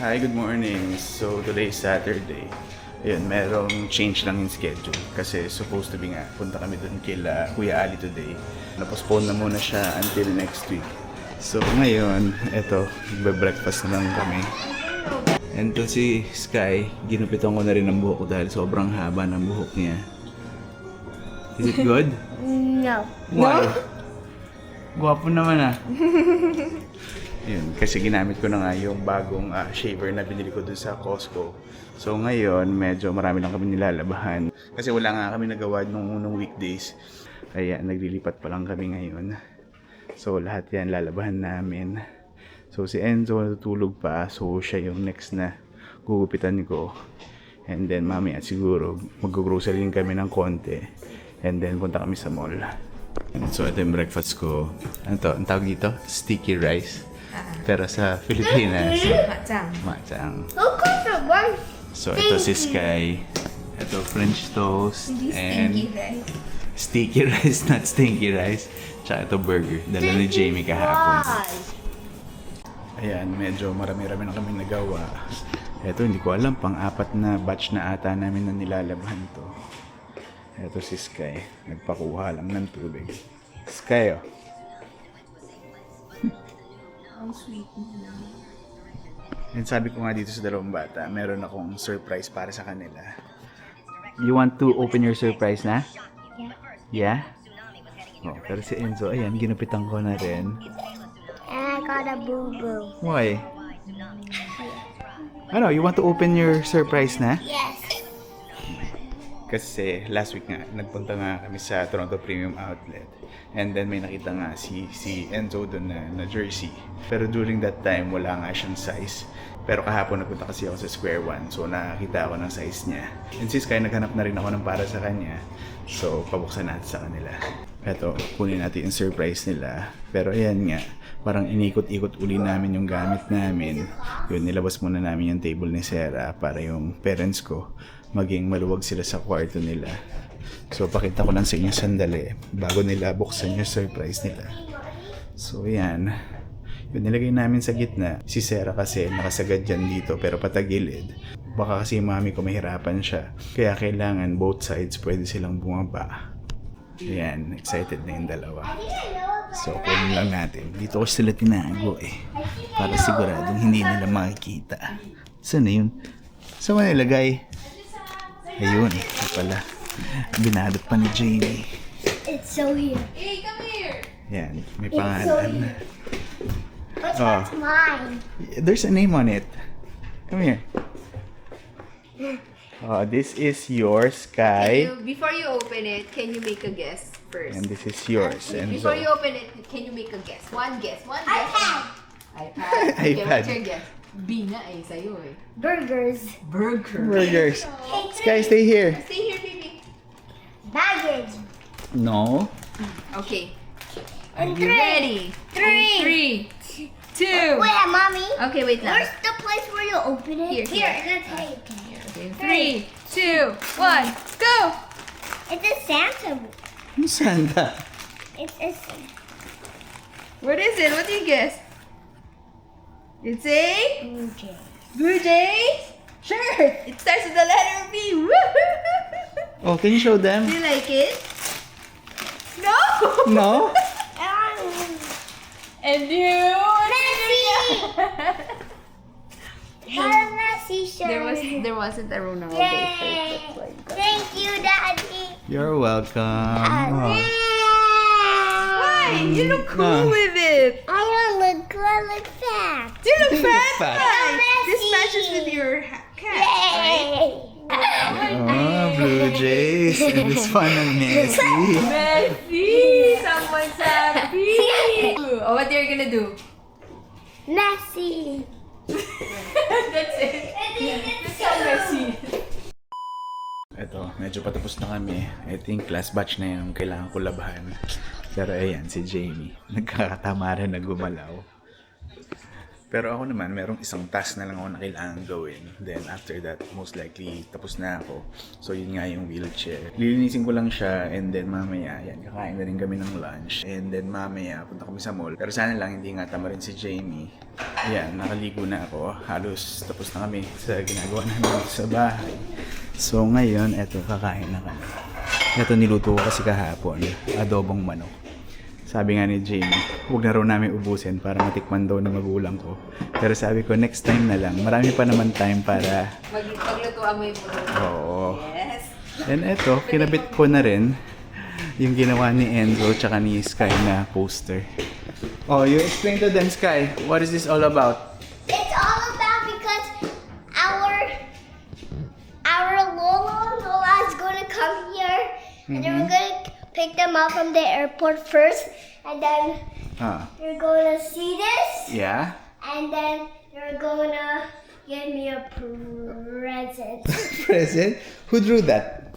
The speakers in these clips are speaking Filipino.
Hi, good morning. So, today is Saturday. Ayun, merong change lang in schedule. Kasi supposed to be nga, punta kami dun kila Kuya Ali today. Napostpone na muna siya until next week. So, ngayon, eto, magbe-breakfast na lang kami. And to si Sky, ginupitan ko na rin ang buhok ko dahil sobrang haba ng buhok niya. Is it good? No. Why? Gwapo naman ah. Yun, kasi ginamit ko na nga yung bagong shaver na binili ko dun sa Costco. So ngayon, medyo marami lang kami nilalabahan. Kasi wala nga kami nagawa nung unang weekdays. Kaya naglilipat pa lang kami ngayon. So lahat yan lalabahan namin. So si Enzo natutulog pa. So siya yung next na gugupitan ko. And then mamaya siguro mag-grocery kami ng konti. And then punta kami sa mall. So ito yung breakfast ko. Ano to? Ang tawag dito? Sticky rice. Pero sa Pilipinas, matang. So ito si Sky. Ito French toast. And sticky rice, not stinky rice. Tsaka ito burger. Dala ni Jamie kahapon. Ayan, medyo marami-rami na kami nagawa. Ito, hindi ko alam. Pang-apat na batch na ata namin na nilalabahan to. Ito si Sky. Nagpakuha lang ng tubig. Sky, oh. Ang sweet mo. And sabi ko nga dito sa dalawang bata, meron akong surprise para sa kanila. You want to open your surprise na? Yeah? Oh, pero si Enzo, ayan, ginupitan ko na rin. And I got a boo-boo. Why? Ano, you want to open your surprise na? Yes. Kasi last week nga, nagpunta nga kami sa Toronto Premium Outlet. And then may nakita nga si Enzo doon na jersey. Pero during that time, wala nga siyang size. Pero kahapon nagpunta kasi ako sa Square One. So nakakita ako ng size niya. And si Sky, naghanap na rin ako ng para sa kanya. So pabuksan natin sa kanila. Eto, kunin natin yung surprise nila. Pero ayan nga, parang inikot-ikot uli namin yung gamit namin. Yun, nilabas muna namin yung table ni Sarah para yung parents ko maging maluwag sila sa kwarto nila. So, pakita ko lang sa inyo sandali bago nila buksan yung surprise nila. So, yan. Yun, nilagay namin sa gitna. Si Sarah kasi nakasagad dyan dito pero patagilid. Baka kasi yung mami ko mahirapan siya. Kaya kailangan both sides pwede silang bumaba. Yan, excited na yung dalawa. So, kunin lang natin. Dito ko sila tinago para siguradong hindi nila makikita. Saan na yun? Saan mo nilagay? Ayun, ito pala. Binadot pa ni Jamie. It's so here. Hey, come here! Yan, may pangalan. Which one's mine? There's a name on it. Come here. Oh, this is yours, Sky. Before you open it, can you make a guess first? And this is yours. And Before so, you open it, can you make a guess? One guess. One guess. iPad. iPad. Okay, iPad. what's your guess? B nga eh, sa'yo eh. Burgers. Burger. burgers. Sky, stay here. Stay here, baby. Baggage. No. Okay. Are And you three. ready? Three. 3, 2. Wait, Mommy. Okay, wait lang. Where's the place where you open it? Here. in the tape. Okay, 3, 2, 1, go! It's a Santa. Yung Santa. It's a What is it? What do you guess? It's a Blue Jay. Blue Jay? Sure. It starts with the letter B. Woo! Oh, can you show them? Do you like it? No. No? And you? Messi. Messi shirt. There wasn't a Ronaldo Yay. shirt. Like that. Thank you, Daddy. You're welcome. Oh. Why? You look cool No. with it. I don't look good. I look fat. You look fat. Fat. Nice. This Messi. matches with your cat, right? Yay. Oh, Blue Jays. And this one ng Messi. Messi! Someone's happy! Oh, what you're gonna do? Messi. That's it. That's so messy. Ito, medyo patapos na kami. Ito yung class batch na yung kailangan ko labahan. Pero ayan, si Jamie. Nagkakatamaran na gumalaw. Pero ako naman, merong isang task na lang ako na kailangan gawin. Then after that, most likely, tapos na ako. So yun nga yung wheelchair. Lilinisin ko lang siya and then mamaya, yan, kakain na rin kami ng lunch. And then mamaya, punta kami sa mall. Pero sana lang, hindi nga tama rin si Jamie. Ayan, nakaligo na ako. Halos tapos na kami sa ginagawa namin sa bahay. So ngayon, eto, kakain na kami. Ito niluto ko kasi kahapon, adobong manok. Sabi nga ni Jamie, huwag na raw namin ubusin para matikman daw ng magulang ko. Pero sabi ko, next time na lang. Marami pa naman time para... Paglutuan mo yung puro. Oo. Yes. And eto, kinabit ko na rin yung ginawa ni Enzo tsaka ni Sky na poster. Oh, you explain to them, Sky. What is this all about? It's all about because our Lola is gonna come here, and then we're gonna pick them up from the airport first, and then you're gonna see this, Yeah? and then you're gonna give me a present. Present? Who drew that?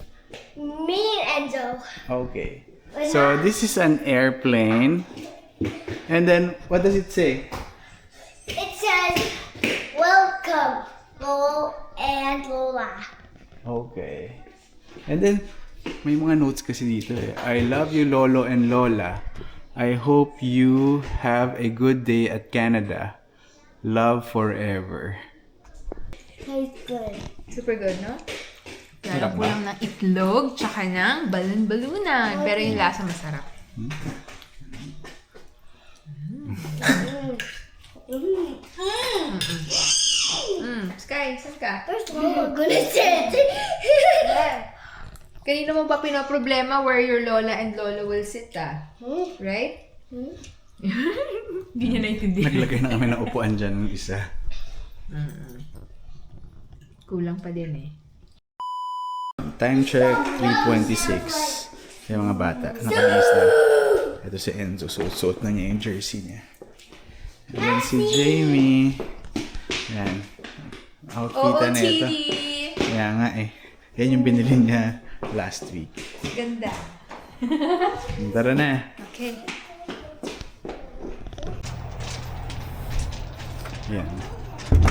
Me and Enzo. Okay. So this is an airplane. And then, what does it say? It says, "Welcome, Lolo and Lola." Okay. And then, may mga notes kasi dito eh. I love you, Lolo and Lola. I hope you have a good day at Canada. Love forever. Tastes good. Super good, no? Sarap Lalo po ba? lang ng itlog, tsaka ng balon-balunan. Pero yung lasa masarap. Sky, saan ka? Where's Lola gonna sit? Kanino mo ba pinoproblema where your Lola and Lolo will sit, ah? Right? Hindi niya naintindihan. Naglagay na kami ng upuan dyan ng isa. Kulang pa din eh. Time check, 3:26. Yung mga bata, nakaalis na. Ito si Enzo, suot na niya yung jersey niya. And then si Jamie. Yan. Outfit na ito. Kaya nga eh. Yan yung binili niya last week. Ganda. Tara na. Okay. Yan.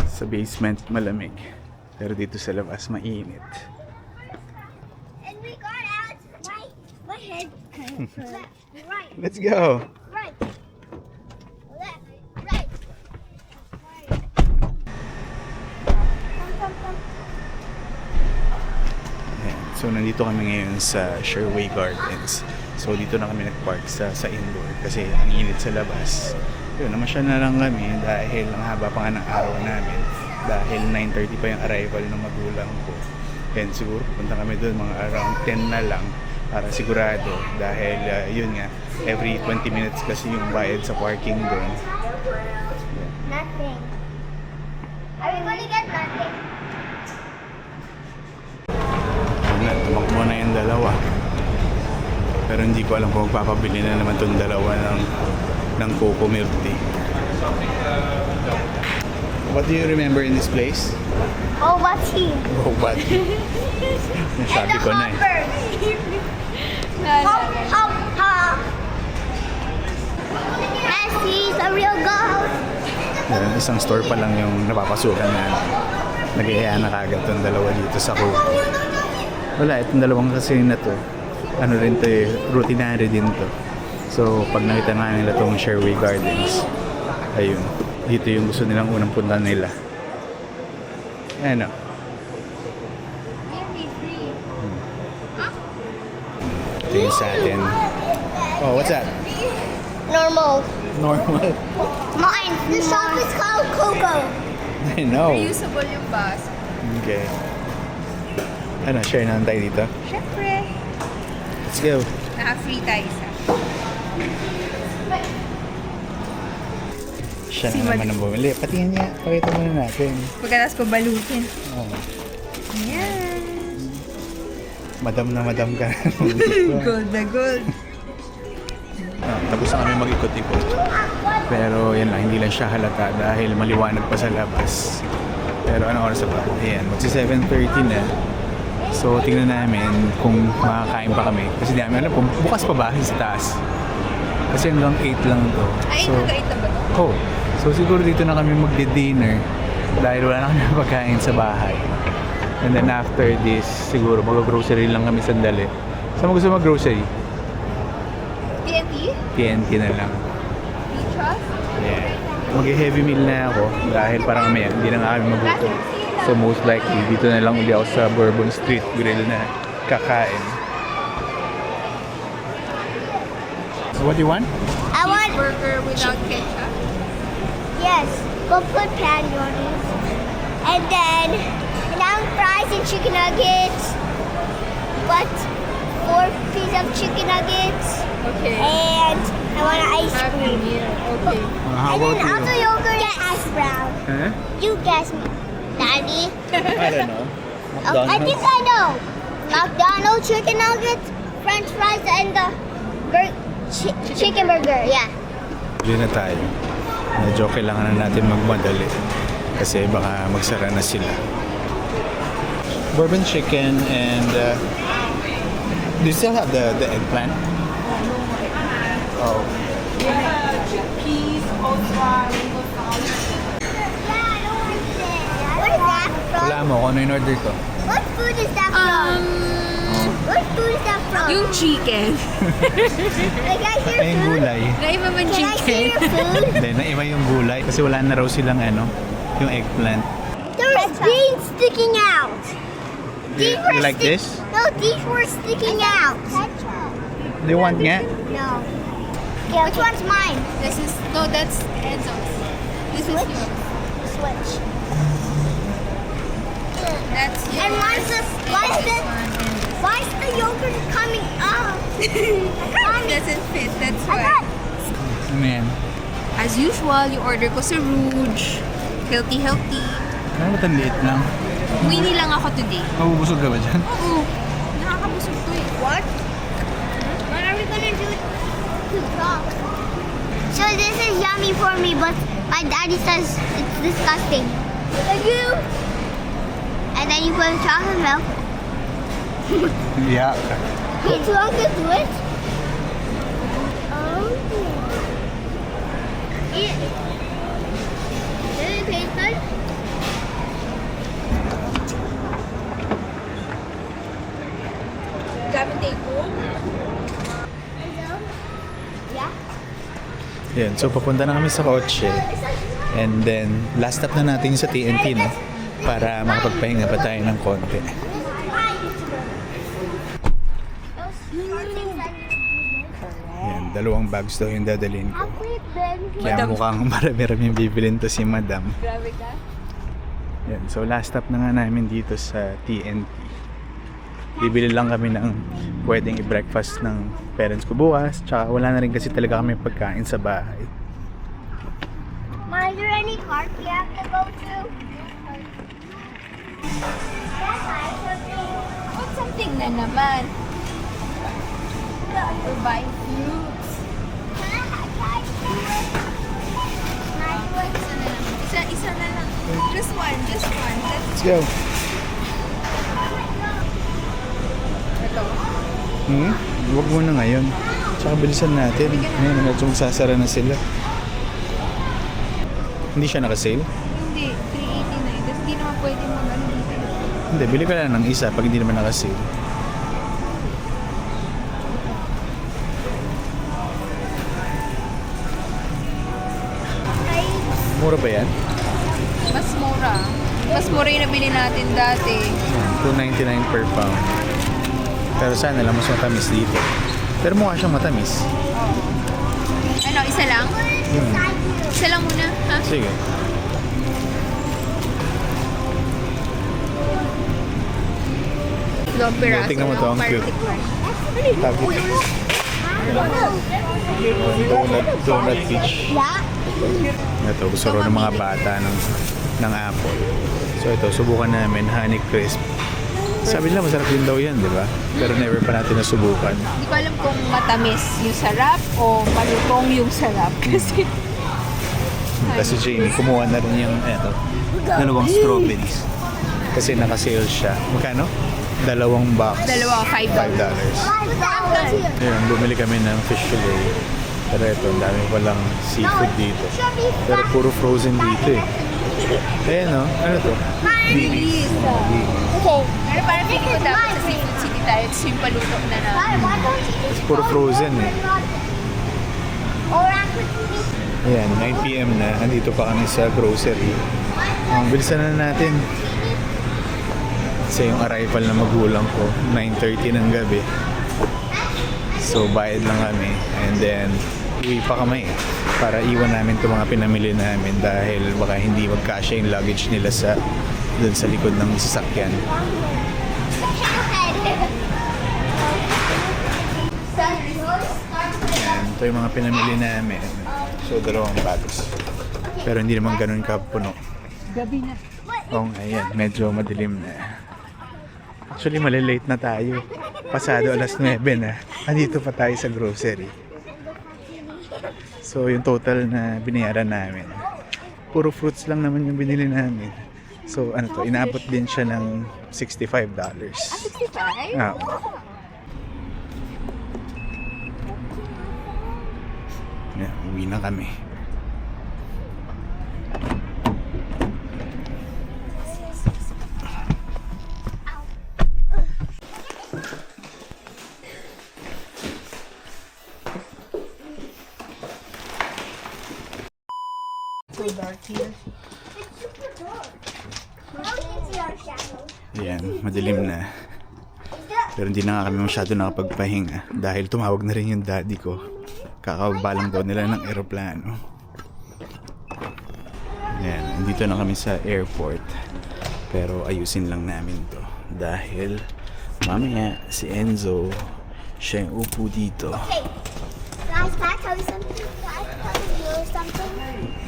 Sa basement malamig. Pero dito sa labas mainit. And we got out. My head kind of left, right, Let's go! right, left, right. Ayan. So, nandito kami ngayon sa Sherway Gardens. So, dito na kami nag-park sa indoor kasi ang init sa labas. Yun, namasyal na lang kami dahil ang haba pa nga ng araw namin. Dahil 9:30 pa yung arrival ng magulang ko. And siguro pupunta kami doon mga around 10 na lang para sigurado. Dahil yun nga, every 20 minutes kasi yung bayad sa parking doon. Nothing. Are we gonna get nothing? Tumakbo na yung dalawa. Pero hindi ko alam kung magpapabili na naman itong dalawa ng Coco Milk Tea. What do you remember in this place? Oh, what's here? Oh, what? Nasabi ko na eh. Hop, hop, hop. Nessie's a real ghost. Yan, isang store pa lang yung napapasukan namin. Nag-iaya na kagad itong dalawa dito sa Coco. Wala, itong dalawang kasi na to. Ano rin to eh, routinary din to. So, pag nakita nga nila itong Sherway Gardens, ayun, dito yung gusto nilang unang punta nila. Ayan o. Ito yung sa atin. Oh, what's that? Normal. Normal. Mine. The shop is called Coco. I know. Reusable yung bus. Okay. Ano, share na lang tayo dito. Siyempre. Let's go. Naka-free tayo isa. Siya na naman ang bumili. Patingin niya. Pakita muna natin. Pagkatapos ko balutin. Oh. Ayan. Madam na madam ka. Gold na gold. Tapos na kami mag-ikot-ikot. Pero yan lang, hindi lang siya halata dahil maliwanag pa sa labas. Pero ano oras na ba? Ayan, magsi 7:30 na. So tingnan namin kung makakain pa kami. Kasi di namin alam kung bukas pa ba sa taas. Kasi hanggang 8 lang to. Ay, So, hanggang 8 na ba ito? oh. So siguro dito na kami magdi-dinner dahil wala na kami pagkain sa bahay. And then after this, siguro mag-grocery lang kami sandali. Saan mo gusto mag-grocery? TNT? TNT na lang. Beaches? Yeah. Mag-heavy meal na ako dahil parang mamaya hindi na nga kami magluto. So most likely dito na lang uli ako sa Bourbon Street Grill na kakain. So what do you want? I want, Burger without ketchup? yes, we'll put panionis. And then fries and chicken nuggets. But 4 pieces of chicken nuggets. Okay. And I want an ice Happy cream. meal. Okay. How And about then also you? yogurt and hash brown. Huh? You guess, Daddy. I don't know. Oh, I think I know. McDonald's chicken nuggets, French fries, and the chicken burger. Yeah. Bili na tayo. Medyo kailangan na natin magmadali kasi baka magsara na sila. Bourbon chicken and do you still have the eggplant? Oh. What is that from? Wala mo kung ano in order ko. What food is that from? What food is that from? Yung chicken. Like, I hear Ay, yung food. gulay. Naiba man Can I see chicken. your food? Hindi, naiba yung gulay kasi wala na raw silang ano, yung eggplant. There's beans sticking out. These You were like stick- this? No, these were sticking out. Do you want nga? No. Which one's mine? This is, no, that's Enzo's. This is Switch. yours. Switch. That's yours. And why is the yogurt coming up? It doesn't fit, that's I why. got Ano yan? As usual, yung order ko sa Rouge. Healthy. Ano ba't ang liit lang? Winnie lang ako today. Mabubusog ka ba dyan? Oo. Nakakabusog to eh. what? What are we gonna do to talk? So this is yummy for me, but my daddy says it's disgusting. Thank you. And then you put chocolate milk. Yeah. It's chocolate to it. Oh. Eat. Does it taste good? Gamit take home. Yeah. Yan, so papunta na kami sa kotse. And then, last stop na natin sa TNT, no? Para makapagpahinga pa tayo ng konti. Yan, 2 bags daw yung dadalhin ko. Kaya mukhang marami-rami bibilin to si Madam. Grabe ka. Yan, so last stop na nga namin dito sa TNT. Bibili lang kami ng pwedeng i-breakfast ng parents ko bukas. Tsaka wala na rin kasi talaga kami pagkain sa bahay. Ma, is there any park we have to go to? What's something na naman? We're buying fruits. Isa na lang. Just one. Let's go! Ito. Huwag muna ngayon. Tsaka bilisan natin. Ngayon, medyo magsasara na sila. Hindi siya nakasale? Hindi. 389. Tapos hindi naman pwede mag-ano dito. Hindi, bili ka lang ng isa pag hindi naman nakasale. Mura ba yan? Mas mura. Mas mura yung nabili natin dati. $2.99 per pound. Pero sana lang mas matamis dito. Pero mukha siyang matamis. Ano, isa lang? Isa lang muna, ha? Sige. Dalawang piraso. Tingnan mo to, ang para cute. tikman. Tabi. Donut peach. Yeah. Ito, gusto rin ng mga bata ng apple. So ito, subukan namin, honey crisp. Sabi nila masarap din daw yan, di ba? Pero never pa natin nasubukan. Hindi ko alam kung matamis yung sarap o malutong yung sarap. Kasi Kasi Jamie, kumuha na rin yung dalawang strawberries. Kasi naka-sale siya. Magkano? 2 box. dalawa, $5. $5. Ayun, bumili kami ng fish fillet. Pero ito, ang dami palang seafood dito. Pero puro frozen dito eh. Ayan o, ano to? Release. Okay. Pero parang feeling ko dapat sa Seafood City tayo, tapos yung paluto na na. Why don't you just Puro frozen eh. Or actually, Ayan, 9 PM na. Andito pa kami sa grocery. Bilisan na natin. Kasi yung arrival na magulang ko, 9:30 ng gabi. So, bayad lang kami. And then, uwi pa kami para iwan namin itong mga pinamili namin dahil baka hindi magkasya yung luggage nila sa dun sa likod ng sasakyan. Ayan, ito yung mga pinamili namin. So, 2 bags. Pero hindi naman ganun kapuno. Gabi na. Oo nga, ayan. Medyo madilim na. Actually, malilate na tayo. Pasado alas 9 na. Andito pa tayo sa grocery. So, yung total na binayaran namin. Puro fruits lang naman yung binili namin. So, ano to, inabot din siya ng $65. 65? Ah. Yeah, uwi na kami. So dark here. Ayan, madilim na. Pero hindi na nga kami masyado nakapagpahinga dahil tumawag na rin yung daddy ko. Kakababa lang daw nila ng eroplano. Ayan, nandito na kami sa airport. Pero ayusin lang namin to dahil mamaya si Enzo, siya yung upo dito. Hey, guys, can I tell you something? Can I tell you something?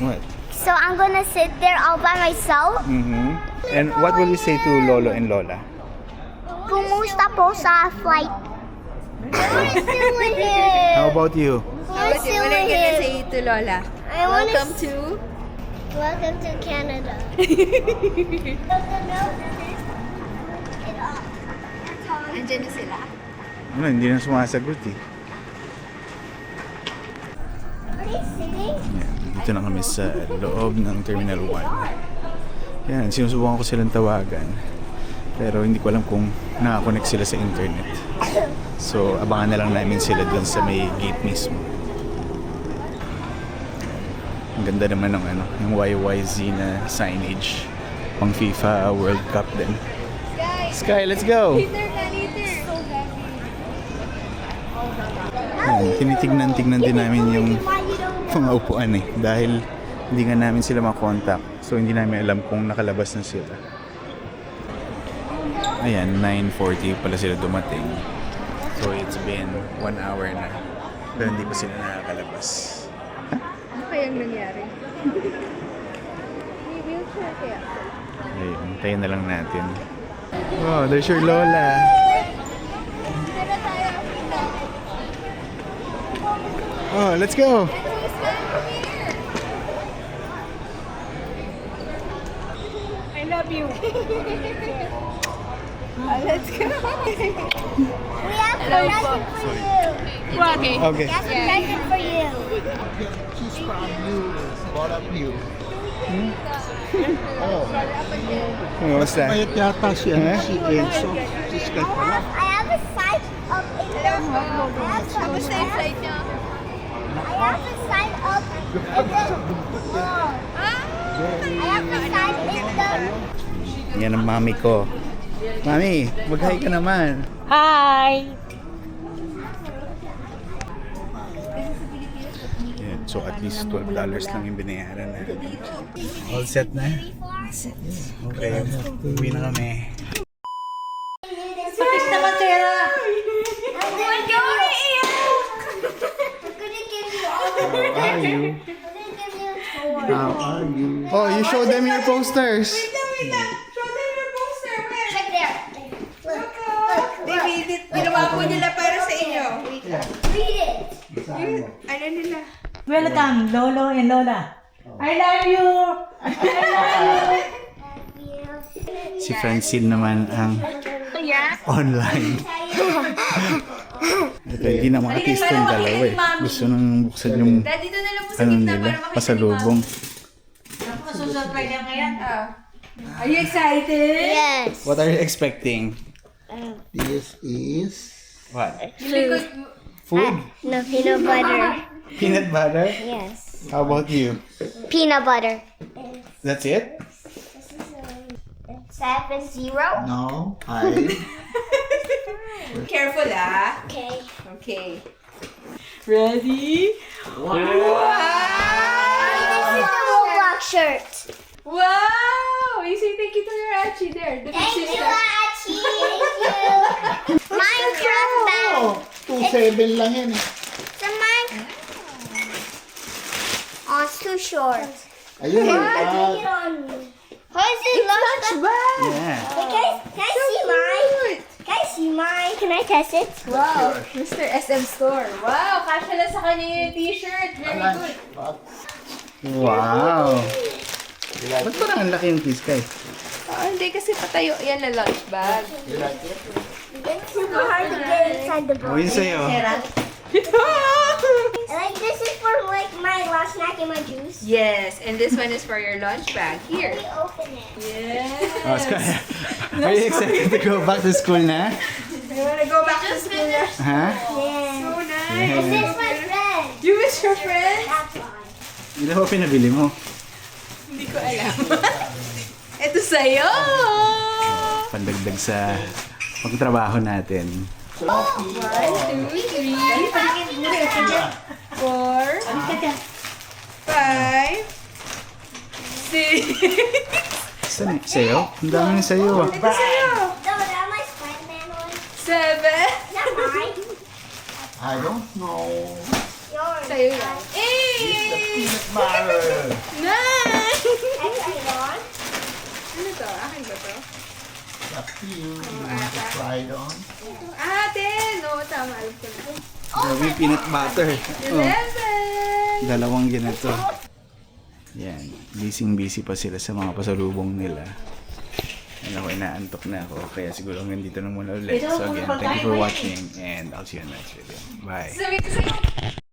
What? So I'm gonna sit there all by myself. Mm-hmm. And what will you say to Lolo and Lola? Kumusta po sa flight? I wanna sit with him. How about you? I wanna sit What are with you gonna him. say to Lola? I wanna Welcome to... Welcome to Canada. Andiyan na sila. Ano, hindi na sumasagot eh. Are they singing? Yan, dito na kami sa loob ng Terminal 1. Yan, sinusubukan ko silang tawagan. Pero hindi ko alam kung nakakonect sila sa internet. So, abangan na lang namin sila dun sa may gate mismo. Ang ganda naman ng ano, yung YYZ na signage. Pang FIFA World Cup din. Sky, let's go! Later na, later. Yan, tinitignan-tignan din namin yung Why you don't mga upuan eh. Dahil hindi nga namin sila makontak. So hindi namin alam kung nakalabas na sila. Ayan, 9:40 pala sila dumating. So it's been 1 hour na. Pero hindi pa sila nakakalabas. Ano kayang nangyari? May wheelchair kaya? Ayun, tayo na lang natin. Oh, there's your Lola. Oh, let's go! I love you. Let's go. We have a Hello, present po. for you. What? Okay. Okay. We have a present for you. She's from you. Brought up you. Oh. Kumusta? Mayat yata si Enzo. Si Sky pala. I have a sign up in the Kamusta yung flight niyo? I have a sign up in the I have a sign in the Yan ang mami ko. Mami, mag-hi ka naman. Hi! Yan, so at least $12 lang yung binayaran na. All set na? Okay, uwi na kami. Bakit naman kaya? I'm gonna give you all the How are you? I'm gonna give you a tour. How are you? Oh, you showed them your posters. Check there. Look, look. Ginawa po nila para sa inyo. Read it. Ano nila? Welcome, Lolo and Lola. I love you! Si Francine naman ang online. Ito, hindi na makatista yung dalawa eh. Gusto nang buksan yung Dad, dito na lang po sa ano gitna nila, para makita ni pasalubong. Ako, masusurprise yan ngayon. Are you excited? Yes. What are you expecting? This is What? Uh, Food? No, peanut butter. Peanut butter? Yes. How about you? Peanut butter. That's it? 7-0. no 5. Careful, ah. Okay. Okay. Ready? This is the Roblox shirt. Wow! You say thank you to your Archie there. The big Thank you, sister. Archie. Thank you. Minecraft bag. Oh, 2.7 lang yan eh. It's a Minecraft. Oh, it's too short. Ayun, Take it on me. How is it lunch bag? Yeah. Can I see mine? Can I see mine? Can I test it? Wow! Mr. SM Store. Wow! Kasha lang sa kanya yung t-shirt. Very good. Wow. Ba't parang ang laki yung kiss kay? Hindi kasi patayo yan na lunch bag. It's super hard to get inside the Oh, box. yun sa'yo. Like this is for like my last snack and my juice. Yes, and this one is for your lunch bag. Here. Let me open it. Yes. Oh, Sky, are you excited to go back to school na? You wanna go back to school na? Ha? Yeah. So nice. This is my friend. You miss your friends? That's why. Hindi ba pinabili mo? Hindi ko alam. Ito sa'yo! Pandagdag sa pagtrabaho natin. 1, 2, 3, 4, 5, 6. Saan? Sa'yo? Ang dami na sa'yo. Ito sa'yo. No, that my Spider-Man one. 7. Is that mine? I don't know. Yours. Sa'yo yan. 8. Peanut butter. 9. I tried it on. Ano to? Akin ba to? Up to you. You want to try it on? Ate! No, tama. Alam ko na. Grabe yung peanut butter. Oh, 11. dalawang ganito. Yan. Busy pa sila sa mga pasalubong nila. And ako, inaantok na ako. Kaya siguro hanggang dito na muna ulit. So again, thank you for watching and I'll see you in the next video. Bye. Sabi ko sa'yo.